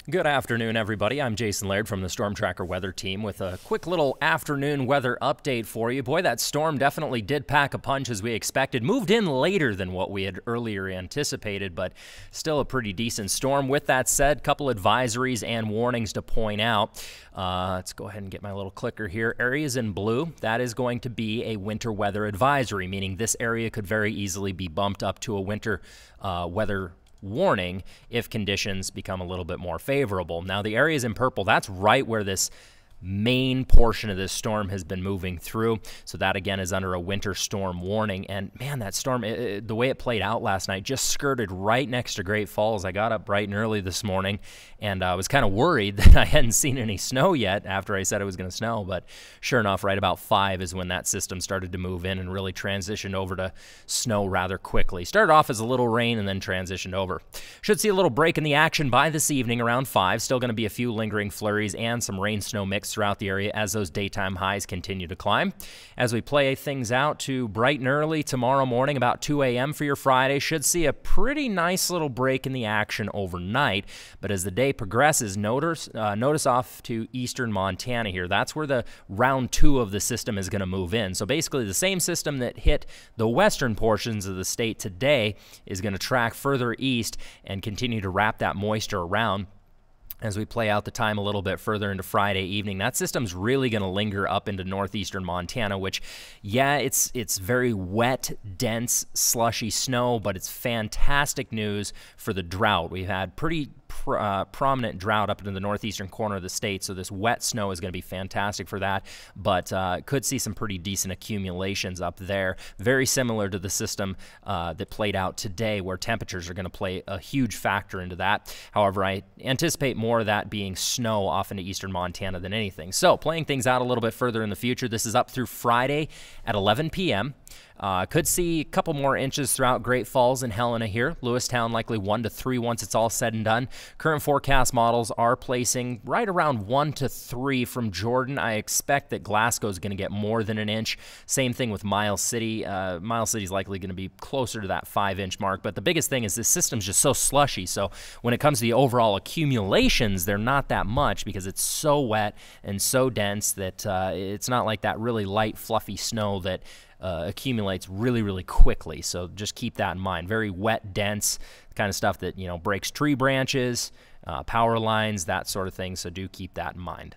Good afternoon, everybody. I'm Jason Laird from the Storm Tracker Weather Team with a quick little afternoon weather update for you. Boy, that storm definitely did pack a punch as we expected. Moved in later than what we had earlier anticipated, but still a pretty decent storm. With that said, a couple advisories and warnings to point out. Let's go ahead and get my little clicker here. Areas in blue, that is going to be a winter weather advisory, meaning this area could very easily be bumped up to a winter weather warning if conditions become a little bit more favorable. Now, the areas in purple, that's right where this main portion of this storm has been moving through. So that again is under a winter storm warning. And man, that storm, the way it played out last night, just skirted right next to Great Falls. I got up bright and early this morning and I was kind of worried that I hadn't seen any snow yet after I said it was going to snow. But sure enough, right about 5 is when that system started to move in and really transitioned over to snow rather quickly. Started off as a little rain and then transitioned over. Should see a little break in the action by this evening around 5. Still going to be a few lingering flurries and some rain-snow mix throughout the area as those daytime highs continue to climb. As we play things out to bright and early tomorrow morning, about 2 a.m. for your Friday, should see a pretty nice little break in the action overnight. But as the day progresses, notice off to eastern Montana here. That's where the round 2 of the system is going to move in. So basically the same system that hit the western portions of the state today is going to track further east and continue to wrap that moisture around. As we play out the time a little bit further into Friday evening, that system's really going to linger up into northeastern Montana, which, yeah, it's very wet, dense, slushy snow, but it's fantastic news for the drought. We've had pretty prominent drought up into the northeastern corner of the state, so this wet snow is going to be fantastic for that, but could see some pretty decent accumulations up there. Very similar to the system that played out today, where temperatures are going to play a huge factor into that. However, I anticipate more of that being snow off into eastern Montana than anything. So playing things out a little bit further in the future, this is up through Friday at 11 p.m. Could see a couple more inches throughout Great Falls and Helena here. Lewistown likely 1 to 3 once it's all said and done. Current forecast models are placing right around 1 to 3 from Jordan. I expect that Glasgow is going to get more than an inch. Same thing with Miles City. Miles City is likely going to be closer to that 5-inch mark. But the biggest thing is this system's just so slushy. So when it comes to the overall accumulations, they're not that much because it's so wet and so dense that it's not like that really light, fluffy snow that accumulates really, really quickly. So just keep that in mind. Very wet, dense, kind of stuff that, breaks tree branches, power lines, that sort of thing. So do keep that in mind.